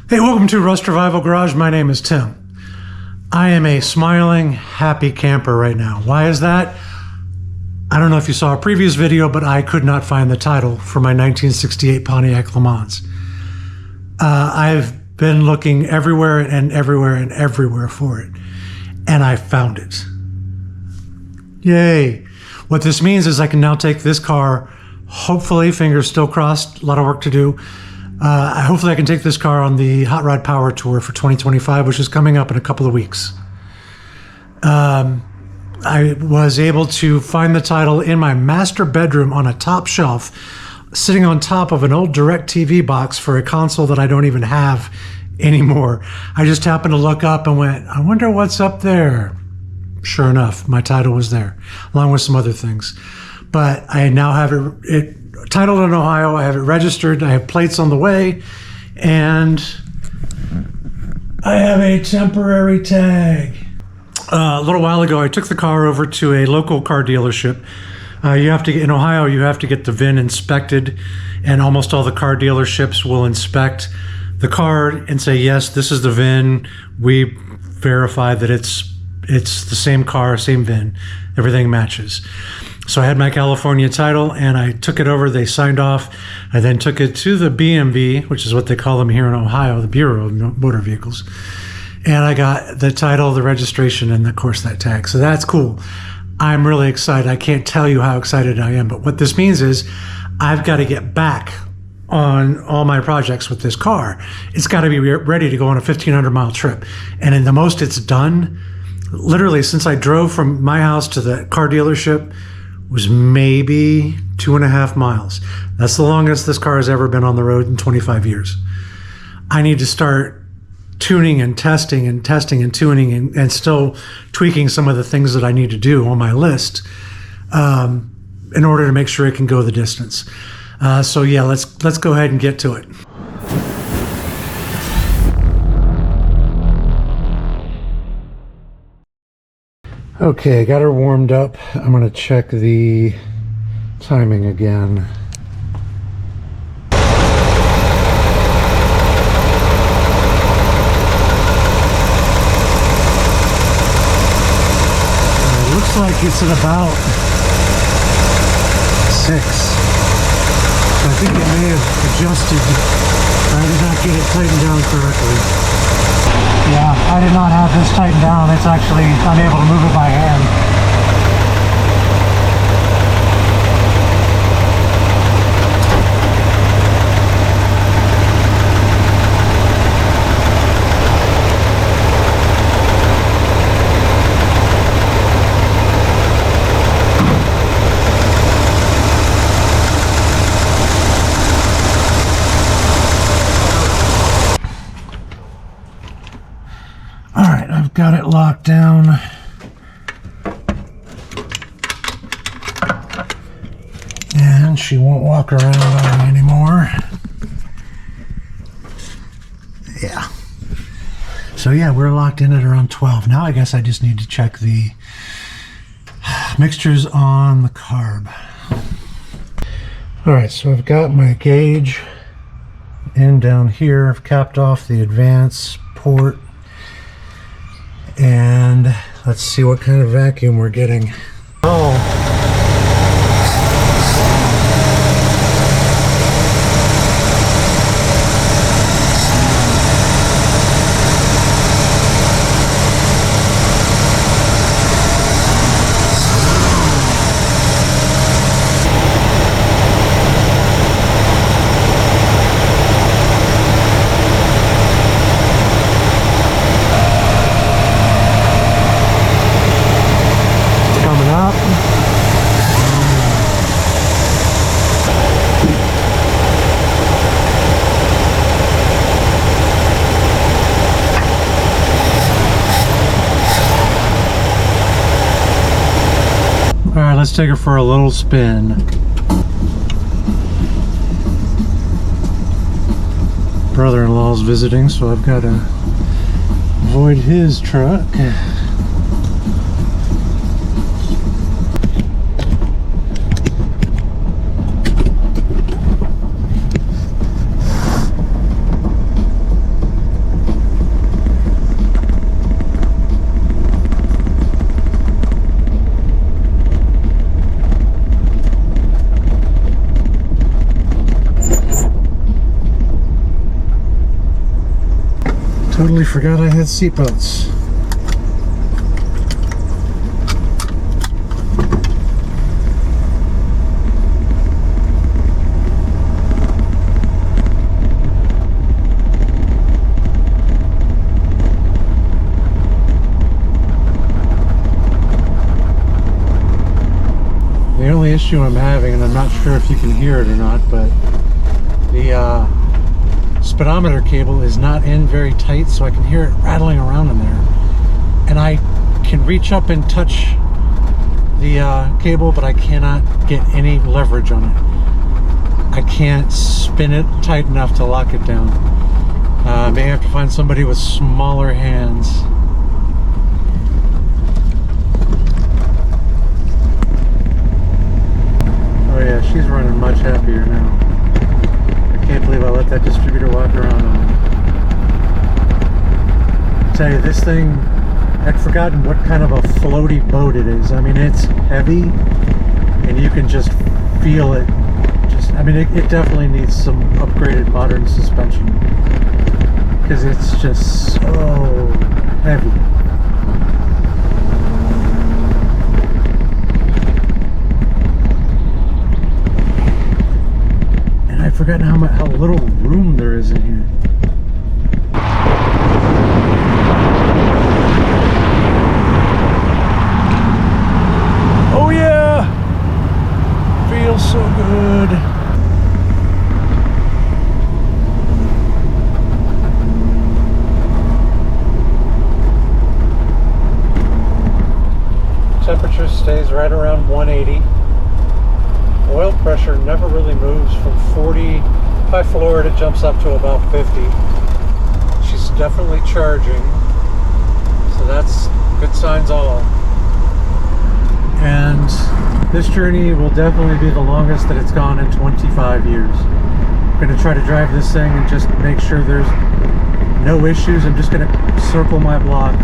Hey, welcome to Rust Revival Garage. My name is Tim. I am a smiling, happy camper right now. Why is that? I don't know if you saw a previous video, but I could not find the title for my 1968 Pontiac LeMans. I've been looking everywhere and everywhere for it, and I found it. Yay. What this means is I can now take this car, hopefully, fingers still crossed, a lot of work to do. Hopefully I can take this car on the Hot Rod Power Tour for 2025, which is coming up in a couple of weeks. I was able to find the title in my master bedroom on a top shelf, sitting on top of an old DirecTV box for a console that I don't even have anymore. I just happened to look up and went, I wonder what's up there. Sure enough, my title was there, along with some other things. But I now have it titled in Ohio. I have it registered. I have plates on the way, and I have a temporary tag. A little while ago, I took the car over to a local car dealership. You have to get in Ohio. You have to get the VIN inspected, and almost all the car dealerships will inspect the car and say, yes, this is the VIN. We verify that it's the same car, same VIN. Everything matches. So I had my California title, and I took it over. They signed off. I then took it to the BMV, which is what they call them here in Ohio, the Bureau of Motor Vehicles. And I got the title, the registration, and of course that tag. So that's cool. I'm really excited. I can't tell you how excited I am. But what this means is I've got to get back on all my projects with this car. It's got to be ready to go on a 1,500 mile trip. And in the most it's done, literally since I drove from my house to the car dealership, was maybe 2.5 miles. That's the longest this car has ever been on the road in 25 years. I need to start tuning and testing and tuning and still tweaking some of the things that I need to do on my list in order to make sure it can go the distance. So yeah, let's go ahead and get to it. Okay, got her warmed up. I'm going to check the timing again. It looks like it's at about 6. So I think it may have adjusted. I did not get it tightened down correctly. Yeah, I did not have this tightened down. It's actually unable to move it by hand. Got it locked down. And she won't walk around on me anymore. Yeah. So yeah, we're locked in at around 12. Now I guess I just need to check the mixtures on the carb. Alright, so I've got my gauge in down here. I've capped off the advance port. And let's see what kind of vacuum we're getting. Oh. Alright, let's take her for a little spin. Brother-in-law's visiting, so I've got to avoid his truck. Totally forgot I had seatbelts. The only issue I'm having, and I'm not sure if you can hear it or not, but the speedometer cable is not in very tight, so I can hear it rattling around in there. And I can reach up and touch the cable, but I cannot get any leverage on it. I can't spin it tight enough to lock it down. I may have to find somebody with smaller hands. Oh yeah, she's running much happier now. I can't believe I let that distributor walk around on me. I tell you, this thing, I'd forgotten what kind of a floaty boat it is. I mean, it's heavy, and you can just feel it. I mean, it definitely needs some upgraded modern suspension, because it's just so heavy. I've forgotten how little room there is in here. Oh yeah! Feels so good. Temperature stays right around 180. Oil pressure never really moves from 40. If I floor it, it jumps up to about 50. She's definitely charging, so that's good signs all. And this journey will definitely be the longest that it's gone in 25 years. I'm going to try to drive this thing and just make sure there's no issues. I'm just going to circle my block.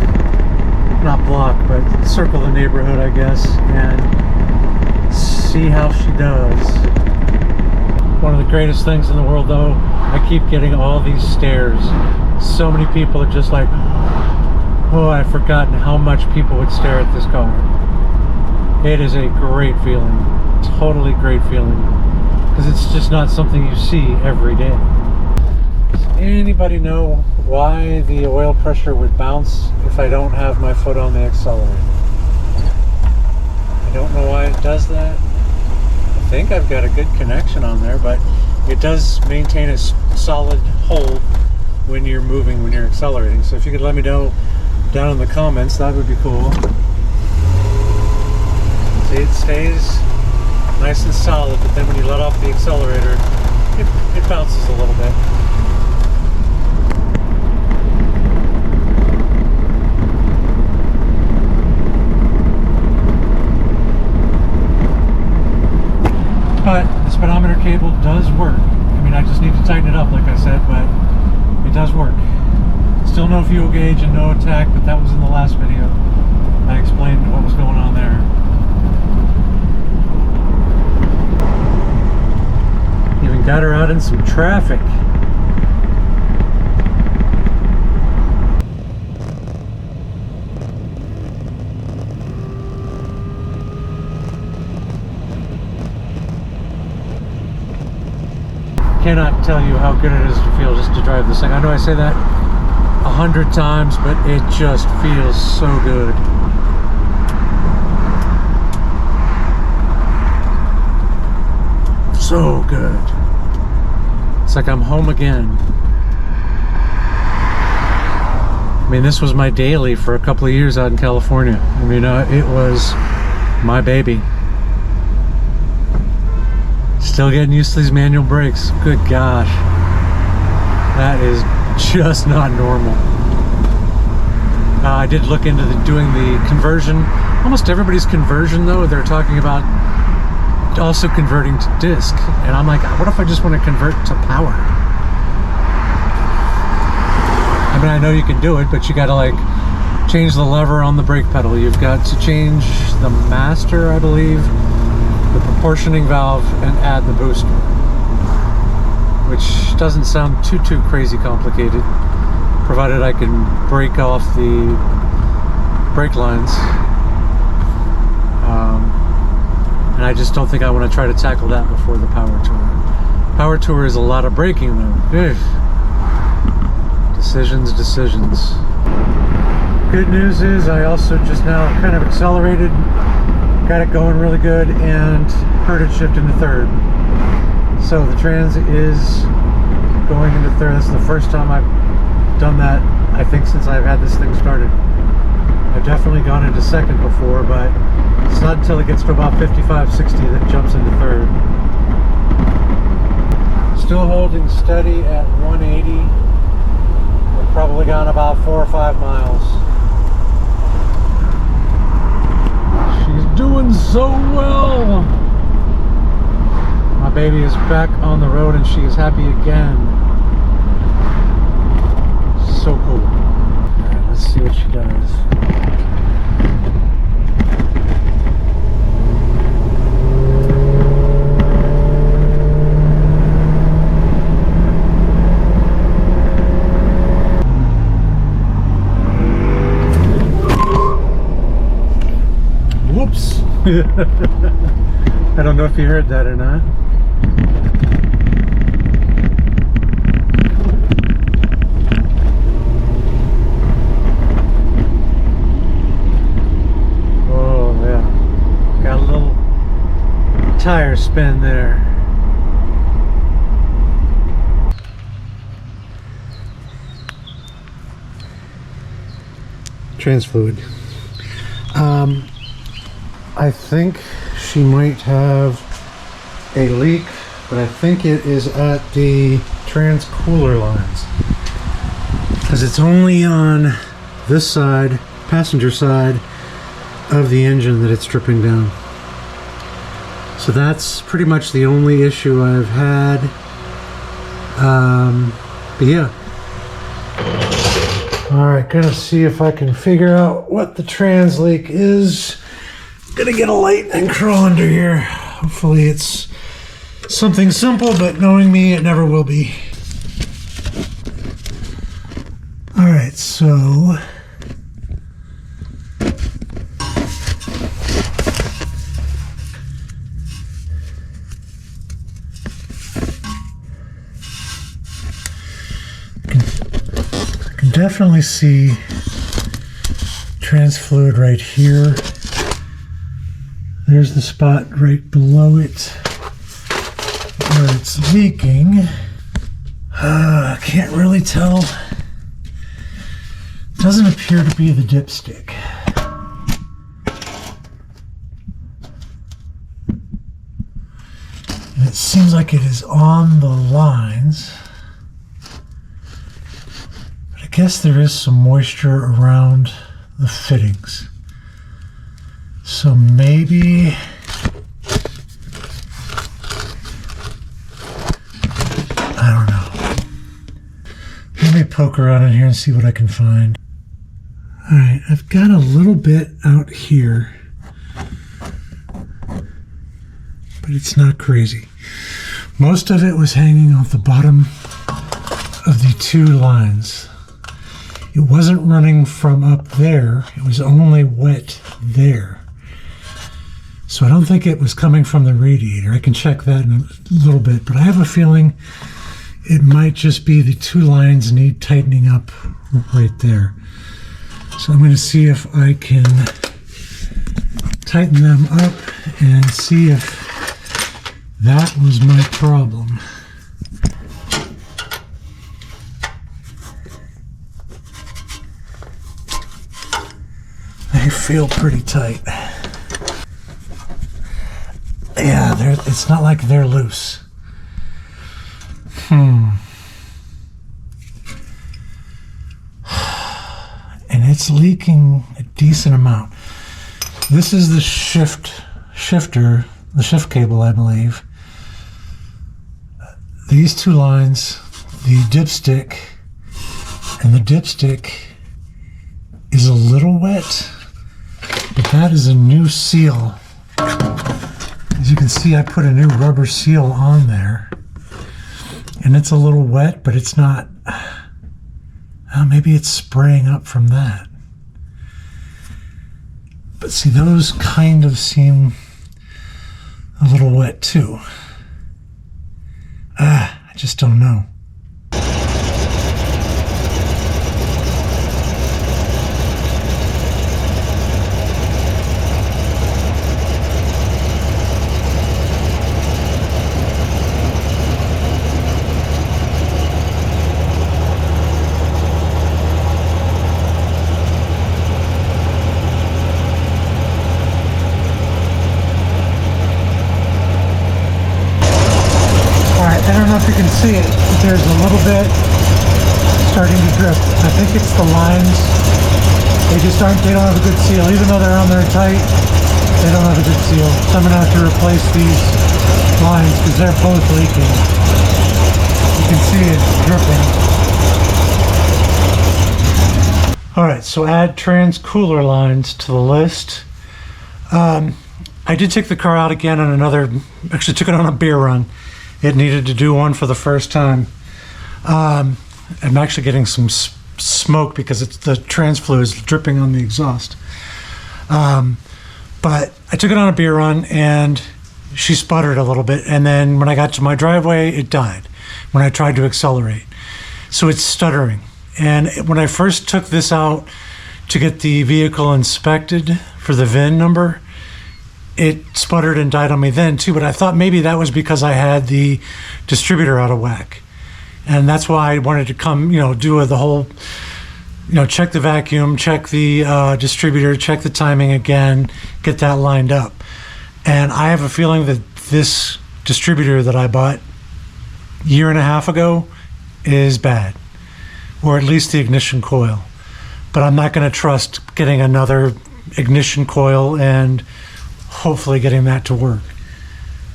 Not block, but circle the neighborhood, I guess, and see how she does. One of the greatest things in the world, though, I keep getting all these stares. So many people are just like, oh, I've forgotten how much people would stare at this car. It is a great feeling. Totally great feeling. Because it's just not something you see every day. Does anybody know why the oil pressure would bounce if I don't have my foot on the accelerator? I don't know why it does that. I think I've got a good connection on there, but it does maintain a solid hold when you're moving, when you're accelerating. So if you could let me know down in the comments, that would be cool. See, it stays nice and solid, but then when you let off the accelerator, it bounces a little bit. But the speedometer cable does work. I mean, I just need to tighten it up, like I said, but it does work. Still no fuel gauge and no attack, but that was in the last video. I explained what was going on there. Even got her out in some traffic. Cannot tell you how good it is to feel just to drive this thing. I know I say that 100 times, but it just feels so good. So good. It's like I'm home again. I mean, this was my daily for a couple of years out in California. I mean, it was my baby. Still getting used to these manual brakes. Good gosh. That is just not normal. I did look into doing the conversion. Almost everybody's conversion, though, they're talking about also converting to disc. And I'm like, what if I just want to convert to power? I mean, I know you can do it, but you got to like change the lever on the brake pedal. You've got to change the master, I believe, the proportioning valve, and add the booster, which doesn't sound too crazy complicated. provided I can break off the brake lines. And I just don't think I want to try to tackle that before the power tour. Power tour is a lot of braking though. Ugh. Decisions. Good news is I also just now kind of accelerated, got it going really good, and heard it shift into third. So the trans is going into third. This is the first time I've done that, I think, since I've had this thing started. I've definitely gone into second before, but it's not until it gets to about 55, 60 that it jumps into third. Still holding steady at 180. We've probably gone about 4 or 5 miles. She's doing so well. My baby is back on the road and she is happy again. So cool. Alright, let's see what she does. I don't know if you heard that or not. Oh yeah, got a little tire spin there. Trans fluid. I think she might have a leak, but I think it is at the trans cooler lines, because it's only on this side, passenger side of the engine, that it's dripping down. So that's pretty much the only issue I've had. But yeah. Alright, gonna see if I can figure out what the trans leak is. Gonna get a light and crawl under here. Hopefully it's something simple, but knowing me, it never will be. Alright, so I can definitely see trans fluid right here. There's the spot right below it where it's leaking. I can't really tell. Doesn't appear to be the dipstick. And it seems like it is on the lines. But I guess there is some moisture around the fittings. So maybe I don't know. Let me poke around in here and see what I can find. Alright, I've got a little bit out here, but it's not crazy. Most of it was hanging off the bottom of the two lines. It wasn't running from up there, it was only wet there. So I don't think it was coming from the radiator. I can check that in a little bit, but I have a feeling it might just be the two lines need tightening up right there. So I'm going to see if I can tighten them up and see if that was my problem. They feel pretty tight. Yeah, it's not like they're loose. And it's leaking a decent amount. This is the shifter, the shift cable, I believe. These two lines, the dipstick, and the dipstick is a little wet, but that is a new seal. As you can see, I put a new rubber seal on there, and it's a little wet, but it's not, I Well, maybe it's spraying up from that. But see, those kind of seem a little wet too. I just don't know. I don't know if you can see it, but there's a little bit starting to drip. I think it's the lines. They don't have a good seal. Even though they're on there tight, they don't have a good seal. So I'm gonna have to replace these lines because they're both leaking. You can see it dripping. All right, so add trans cooler lines to the list. I did take the car out again on actually took it on a beer run. It needed to do one for the first time. I'm actually getting some smoke because the trans fluid is dripping on the exhaust. But I took it on a beer run and she sputtered a little bit. And then when I got to my driveway, it died when I tried to accelerate. So it's stuttering. And when I first took this out to get the vehicle inspected for the VIN number, it sputtered and died on me then too, but I thought maybe that was because I had the distributor out of whack. And that's why I wanted to come, do the whole, check the vacuum, check the distributor, check the timing again, get that lined up. And I have a feeling that this distributor that I bought a year and a half ago is bad, or at least the ignition coil. But I'm not going to trust getting another ignition coil and hopefully getting that to work.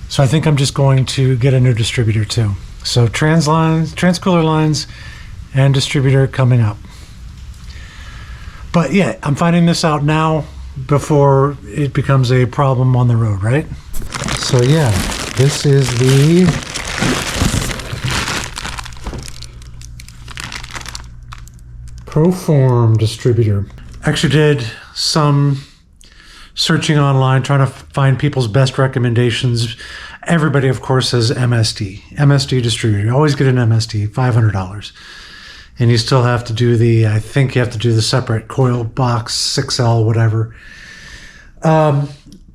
So I think I'm just going to get a new distributor too. So trans cooler lines and distributor coming up. But yeah, I'm finding this out now before it becomes a problem on the road, right? So yeah, this is the Proform distributor. Actually did some searching online, trying to find people's best recommendations. Everybody, of course, says MSD distributor. You always get an MSD, $500. And you still have to do I think you have to do the separate coil box, 6L, whatever.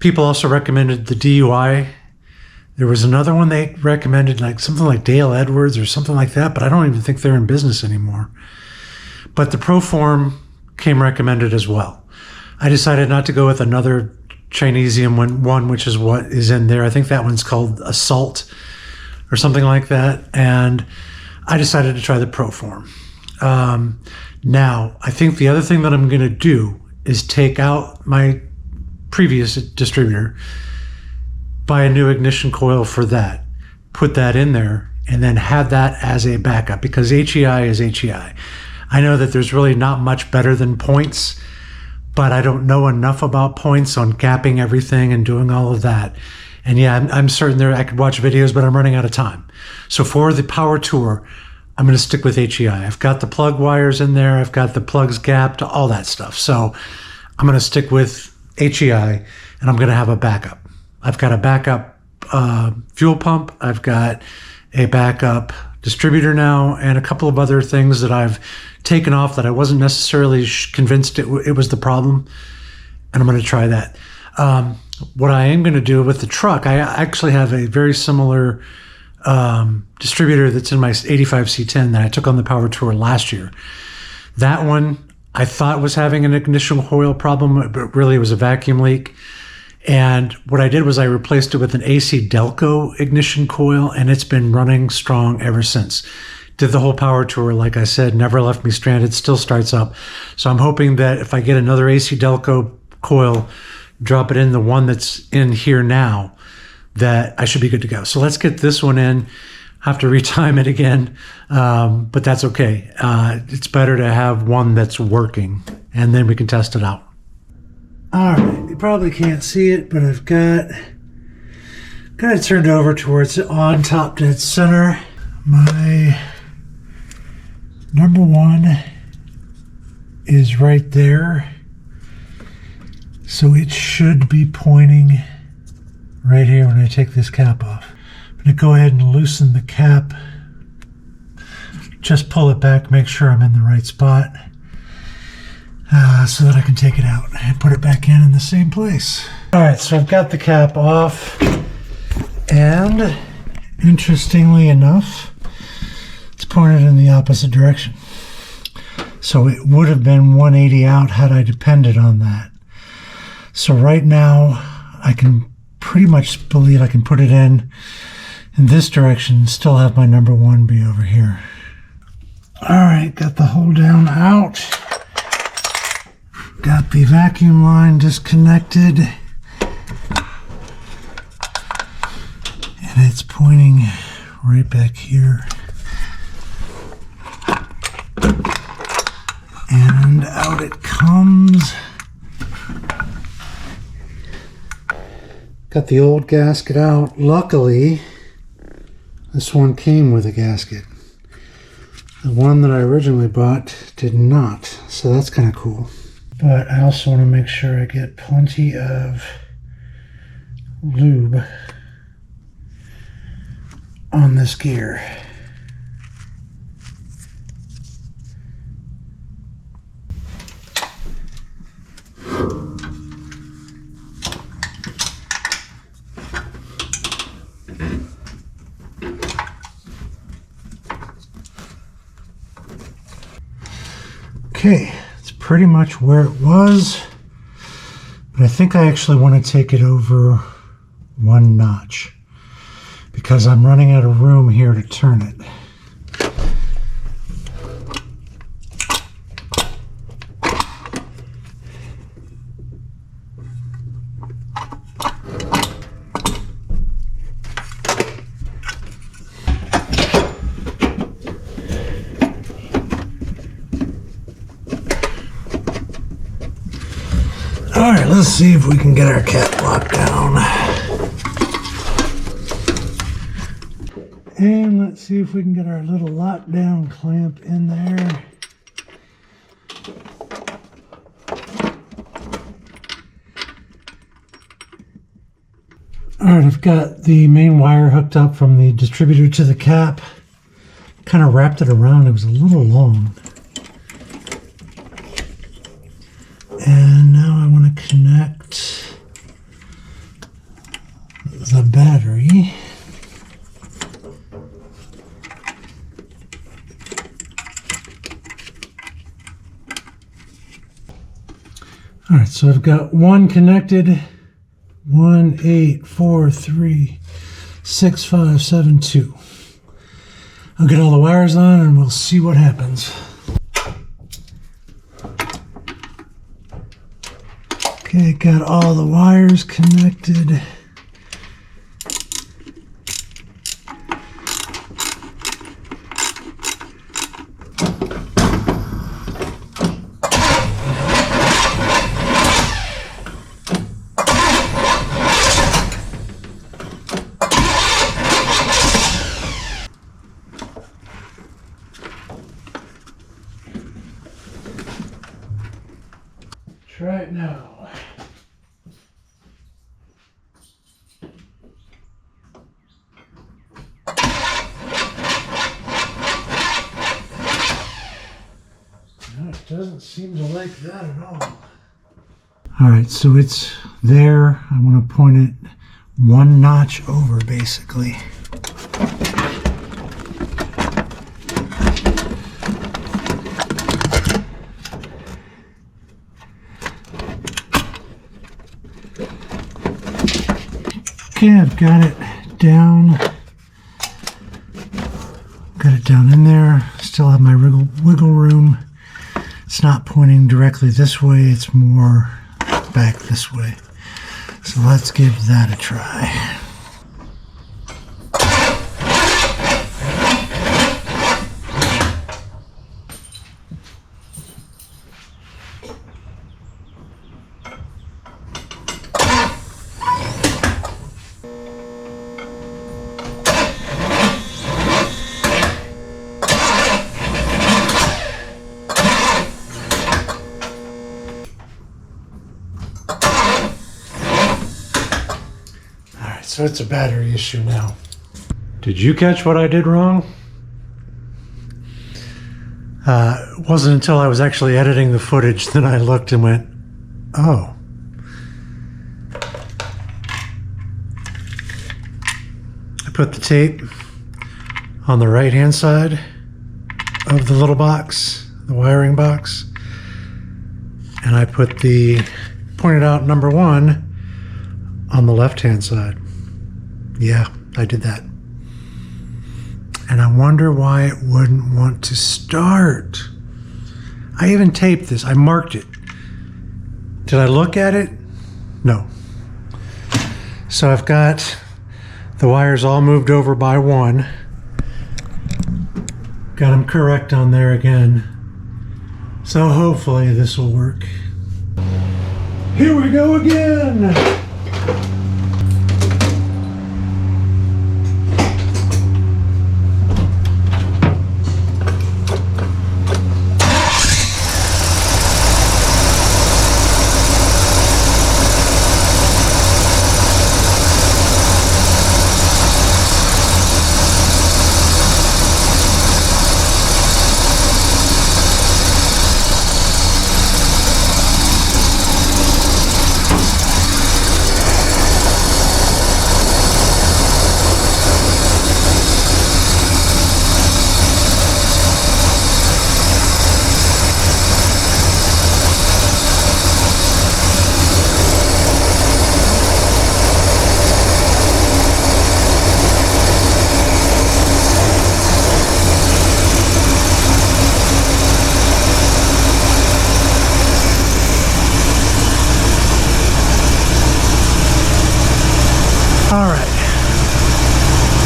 People also recommended the DUI. There was another one they recommended, like something like Dale Edwards or something like that, but I don't even think they're in business anymore. But the Proform came recommended as well. I decided not to go with another Chinesium one, which is what is in there. I think that one's called Assault or something like that. And I decided to try the Proform. Now, I think the other thing that I'm going to do is take out my previous distributor, buy a new ignition coil for that, put that in there, and then have that as a backup because HEI is HEI. I know that there's really not much better than points, but I don't know enough about points on capping everything and doing all of that. And yeah, I'm certain I could watch videos, but I'm running out of time. So for the power tour, I'm going to stick with HEI. I've got the plug wires in there. I've got the plugs gapped, all that stuff. So I'm going to stick with HEI and I'm going to have a backup. I've got a backup fuel pump. I've got a backup distributor now and a couple of other things that I've taken off that I wasn't necessarily convinced it was the problem, and I'm going to try that. What I am going to do with the truck, I actually have a very similar distributor that's in my 85 C10 that I took on the power tour last year. That one I thought was having an ignition coil problem, but really it was a vacuum leak. And what I did was I replaced it with an AC Delco ignition coil, and it's been running strong ever since. Did the whole power tour, like I said, never left me stranded, still starts up. So I'm hoping that if I get another AC Delco coil, drop it in the one that's in here now, that I should be good to go. So let's get this one in. Have to retime it again, but that's okay. It's better to have one that's working, and then we can test it out. All right, you probably can't see it, but I've got it turned over towards on top dead center. My number one is right there. So it should be pointing right here when I take this cap off. I'm going to go ahead and loosen the cap. Just pull it back, make sure I'm in the right spot, so that I can take it out and put it back in the same place. All right, so I've got the cap off, and interestingly enough, it's pointed in the opposite direction. So it would have been 180 out had I depended on that. So right now, I can pretty much believe I can put it in this direction and still have my number one be over here. All right, got the hold down out. Got the vacuum line disconnected. And it's pointing right back here. And out it comes. Got the old gasket out. Luckily, this one came with a gasket. The one that I originally bought did not, so that's kind of cool. But I also want to make sure I get plenty of lube on this gear. Okay, it's pretty much where it was, but I think I actually want to take it over one notch because I'm running out of room here to turn it. Alright, let's see if we can get our cap locked down. And let's see if we can get our little lockdown clamp in there. Alright, I've got the main wire hooked up from the distributor to the cap. Kind of wrapped it around. It was a little long. And now I want to connect the battery. All right, so I've got one connected. 1, 8, 4, 3, 6, 5, 7, 2. I'll get all the wires on and we'll see what happens. Okay, got all the wires connected. Try it now. No, it doesn't seem to like that at all. All right, so it's there. I want to point it one notch over, basically. Okay, I've got it down. Got it down in there. Still have my wiggle room. It's not pointing directly this way, it's more back this way. So let's give that a try. So it's a battery issue now. Did you catch what I did wrong? It wasn't until I was actually editing the footage that I looked and went, oh. I put the tape on the right-hand side of the little box, the wiring box, and I put the pointed out number 1 on the left-hand side. Yeah, I did that. And I wonder why it wouldn't want to start. I even taped this. I marked it. Did I look at it? No. So I've got the wires all moved over by 1. Got them correct on there again. So hopefully this will work. Here we go again.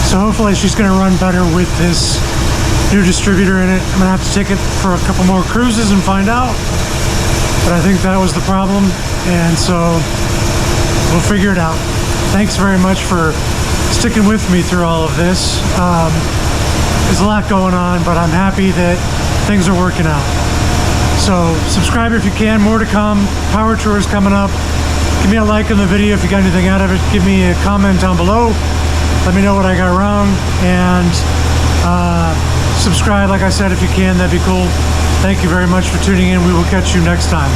So hopefully she's going to run better with this new distributor in it. I'm going to have to take it for a couple more cruises and find out. But I think that was the problem, and so we'll figure it out. Thanks very much for sticking with me through all of this. There's a lot going on, but I'm happy that things are working out. So subscribe if you can. More to come. Power tour is coming up. Give me a like on the video if you got anything out of it. Give me a comment down below. Let me know what I got wrong, and subscribe, like I said, if you can. That'd be cool. Thank you very much for tuning in. We will catch you next time.